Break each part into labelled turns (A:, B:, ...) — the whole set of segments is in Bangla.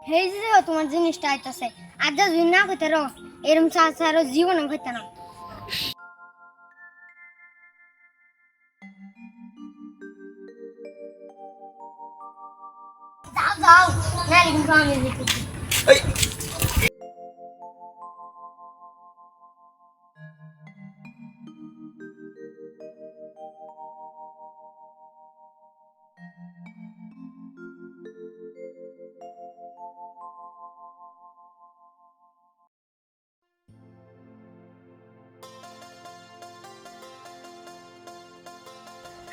A: হেই যে তোমার জিনিসটা আইতাছে আজ যদি না কইতে রো এরম চাচারও জীবনে কইতে না যাও যাও নালে কিন্তু আমি দিতেছি
B: এই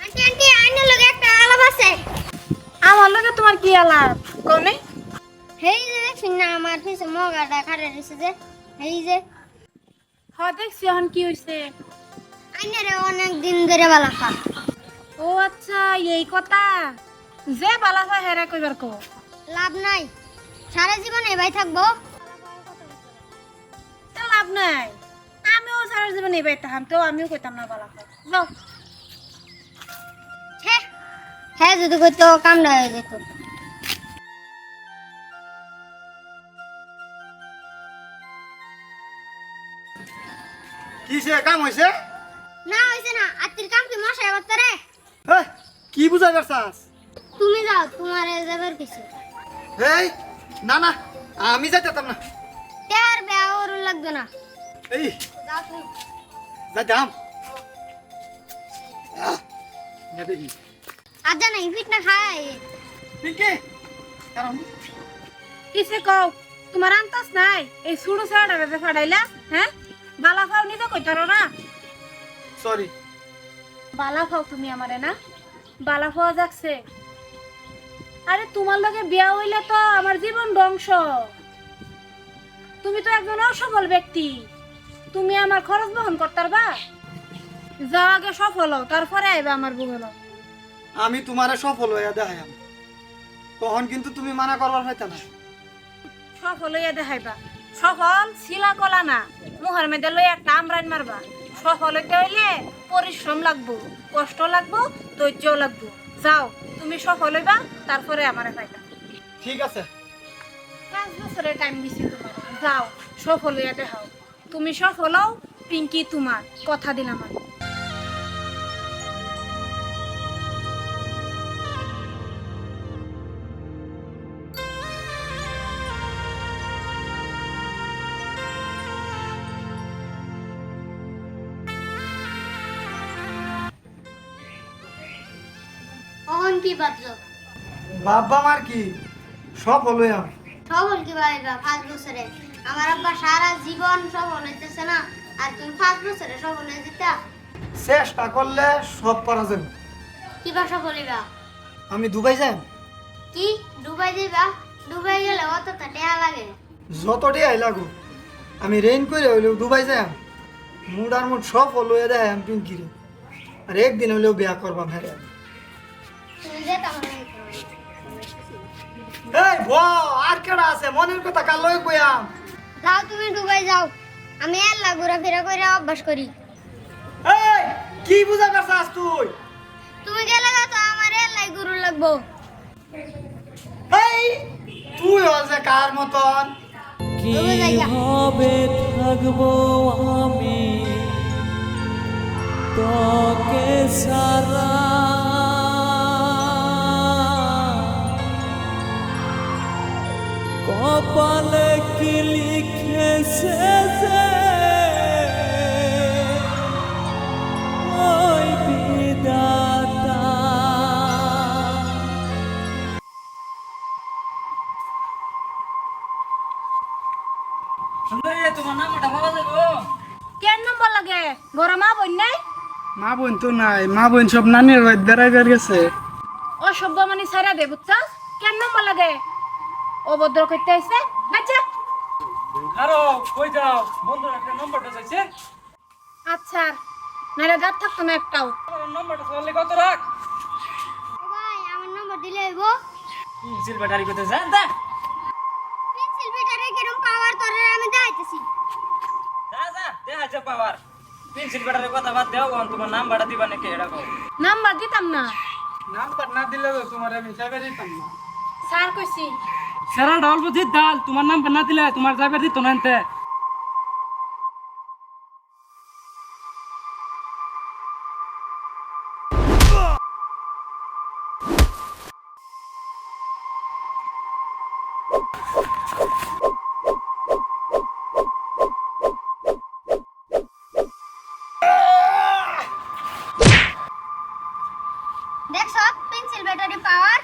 A: আন্টি আন্টি আইনের লগে একটা আলাপ আছে
C: আমার লগে তোমার কি আলাপ কোনে?
A: হেই যে দেখছিস না আমার পিছে মগাটা খাড়ে রইছে যে হেই যে
C: দেখছি এখন কি হইছে?
A: আইনারে অনেক দিন ধরে বালাফা
C: ও আচ্ছা এই কথা, যে বালাফা হেরা কইবার কো।
A: লাভ নাই সারা জীবন এবাই থাকবো
C: তা লাভ নাই, আমিও সারা জীবন এই বাইতে থাকতাম তো আমিও কইতাম না বালাফা। যাও
A: হ্যাঁ হ্যাঁ যদি কইতো কামড়া হয়ে যেত
B: কিসে কাম হইছে?
A: না হইছে না আত্তির কাম কি মশাই করতে রে
B: এই কি বুঝাই পারছাস?
A: তুমি যাও তোমার যাবার কিছু
B: এই না না আমি যাইতাম না।
A: তার বেয়া ওর লাগবে না
B: এই
A: যাও তুমি
B: যাইতাম না দেখি
A: আজ না ইফিট না খাই
B: পিঙ্কি কারণ
C: কিসে কও? তোমার আন্তাস নাই এই সুড়ো ছাড়াটা যে ফাড়াইলা? হ্যাঁ বালাফাও নিজে কইতারো না।
B: সরি
C: বালাফাও তুমি আমারে না বালাফাও যাচ্ছে। আরে তোমার লগে বিয়া হইলে তো আমার জীবন ধ্বংস। তুমি তো একজন অসফল ব্যক্তি, তুমি আমার খরচ বহন করতে পারবা? যাও আগে সফল হও তারপরে আইবা আমার বুগল।
B: আমি তোমারে সফল হইয়া দেখাইম, তখন কিন্তু তুমি মানা করবার হইতা না।
C: সফল হইয়া দেখাইবা? সফল শিলা কলা না, মুহার মেদে লই একটা আমরান মারবা। সফল হইতে হইলে পরিশ্রম লাগবো, কষ্ট লাগবো, ধৈর্য লাগবো। যাও তুমি সফল হইবা তারপরে আমারে পাইবা।
B: ঠিক আছে
C: 5 বছরের টাইম দিছি তোমার, যাও সফল হইয়া দেখাও। তুমি সফল হও, পিঙ্কি তোমার, কথা দিলাম আমি।
A: কখন কি বাজলো
B: বাবা মার কি সফল হইয়াম।
A: সফল কি ভাইবা 5 বছরে আমার আব্বা সারা জীবন সফল হইতেছে না আর তুমি 5 বছরে সফল হয়ে যেতা
B: চেষ্টা করলে সব পারা যাবে।
A: কিবা সফল হইবা
B: আমি দুবাই যাই,
A: কি দুবাই যাইবা দুবাই গেলে অত টাকা লাগে
B: যতটি আই লাগু আমি রেইন করে হইলেও দুবাই যাই। মুড আর মুড সফল হইয়া দেয় আমি পিঙ্কিরে, আর একদিন হইলেও বিয়া করবাম। হ্যাঁ
A: তুমি যেতা মানে
B: এই ব আর কেডা আছে মনের কথা কাল লই কইয়াম।
A: যাও তুমি দুবাই যাও আমি এলা ঘোরাফেরা করে অভ্যাস করি
B: এই কি বুঝা পারছাস তুই?
A: তুমি গেলে তো আমার এলাই গুরু লাগবো
B: এই তুই যে কার মতন
D: কিভাবে থাকবো আমি তোকে সারা, কপালে কি লিখেছে যে ওই বিধাতা।
C: কেন নম্বর লাগে? ঘরে মা বোন নাই?
B: মা বোন তো নাই, মা বোন সব নানির বাড়ি বেড়াইবার গেছে।
C: অসভ্য মানে সারা দে বুঝছাস? কেন নম্বর লাগে? অভদ্র করতে আইছে বাচ্চা।
E: আরো কই যাও, বন্ধুর একটা নম্বরটা চাইছে।
C: আচ্ছা নারে দাঁত থাকতো না একটাও।
E: আমার নম্বরটা চলে কত রাখ।
A: ভাই আমার নম্বর দিলে হইব
E: পেন্সিল ব্যাটারি করতে যান দা।
A: পেন্সিল বেটারে কেরম পাওয়ার তোরে আমি দেখাইতেছি
E: যা যা দেখা যা পাওয়ার। পেন্সিল ব্যাটারির কথা বাদ দাও, তোমার নাম্বারটা দিবা নাকি এটা কও।
C: নাম্বার দিতাম না
B: নাম্বার না দিলে তো তোমার আমি চাইবে দিতাম না।
C: স্যার কইছি
F: সারা ডাল বুঝি ডাল তোমার নাম বানা দিলে তোমার যাবে দিত না আনতে
A: দেখছ পেন্সিল ব্যাটারি পাওয়ার।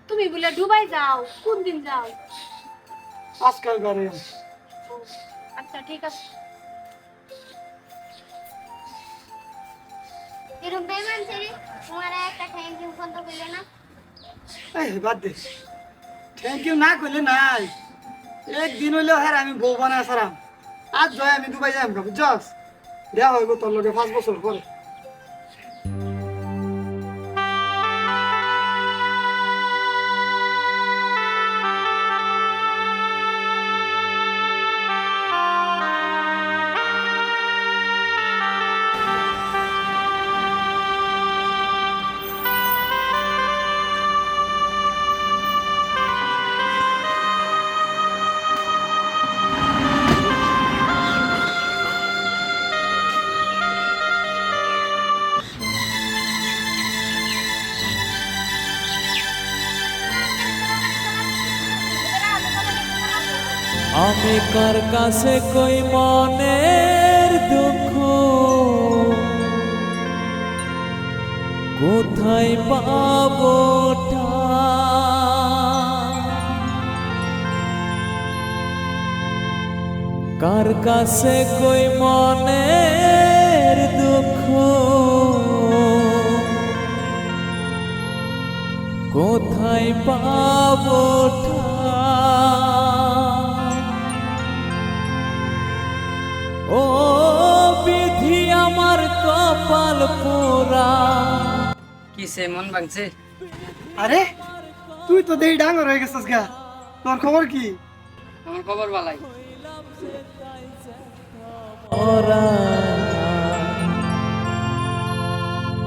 C: তুমি বলে দুবাই যাও, কোন দিন যাও?
B: আজকাল করে
C: আচ্ছা ঠিক আছে।
A: এরকম বেমান ছেড়ে তোমার একটা থ্যাংক ইউ ফোন তো পেলে না।
B: এই বাদ দে, থ্যাংক ইউ না করলে নাই। একদিন হইলেও হ্যাঁ আমি বউ বানায় আসলাম, আজ জয় আমি দুবাই যাই বুঝছস, দেওয়া হইব তোর লগে 5 বছর পরে।
D: আমি কার কাছে কই মনের দুঃখ, কোথায় পাবো কার কাছে কই মনের দুঃখ, কোথায় পাবো ও বিধি আমার কপাল পোড়া।
F: কিসে মন ভাঙছে?
B: আরে তুই তো দেই ডাঙর হয়ে গেছিস গা, তোর খবর কি?
F: আমার খবর ভালাই।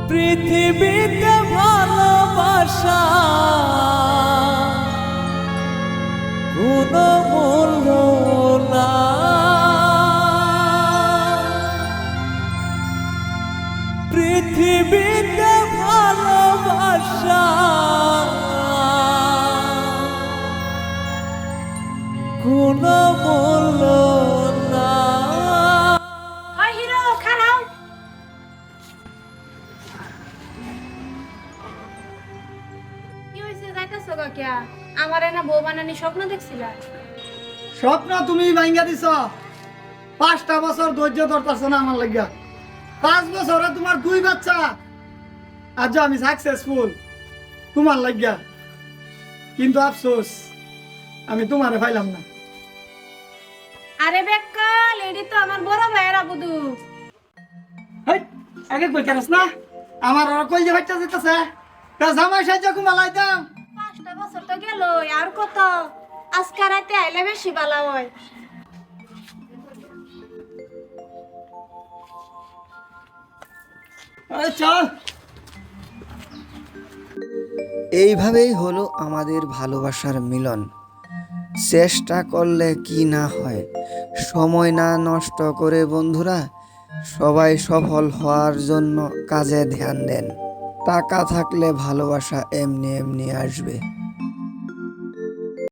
D: পৃথিবীতে ভালোবাসা কোনো মূল্য না, পৃথিবীতে ভালোবাসা কোনো মূল্য না।
C: ওই হিরো খারাও। কি হইছে যাইতাছো গা কিয়া? আমার না বউ বানানি স্বপ্ন দেখছিলা?
B: স্বপ্ন তুমি ভাঙ্গা দিছ, 5টা বছর ধৈর্য ধরতাছ না আমার লাগিয়া। 5 বছরে তোমার 2 বাচ্চা, আজ আমি সাকসেসফুল তোমার লাগিয়া। কিন্তু আফসোস আমি তোমারে পাইলাম না।
C: আরে বেকাল, এডি তো আমার বড় ভাইয়েরা বুদু।
B: হেই, আগে কই কেনস না আমার আর কই যে বাচ্চা যেতেছে, তা জামাই সাহায্য কুমালাই দাম।
C: 5টা বছর তো গেল, আর কত? আজকে রাতে আইলে বেশি ভালো হয়।
B: আরে চল।
G: এইভাবেই হলো আমাদের ভালোবাসার মিলন। চেষ্টা করলে কি না হয়, সময় না নষ্ট করে বন্ধুরা সবাই সফল হওয়ার জন্য কাজে ধ্যান দেন। টাকা থাকলে ভালোবাসা এমনি এমনি আসবে।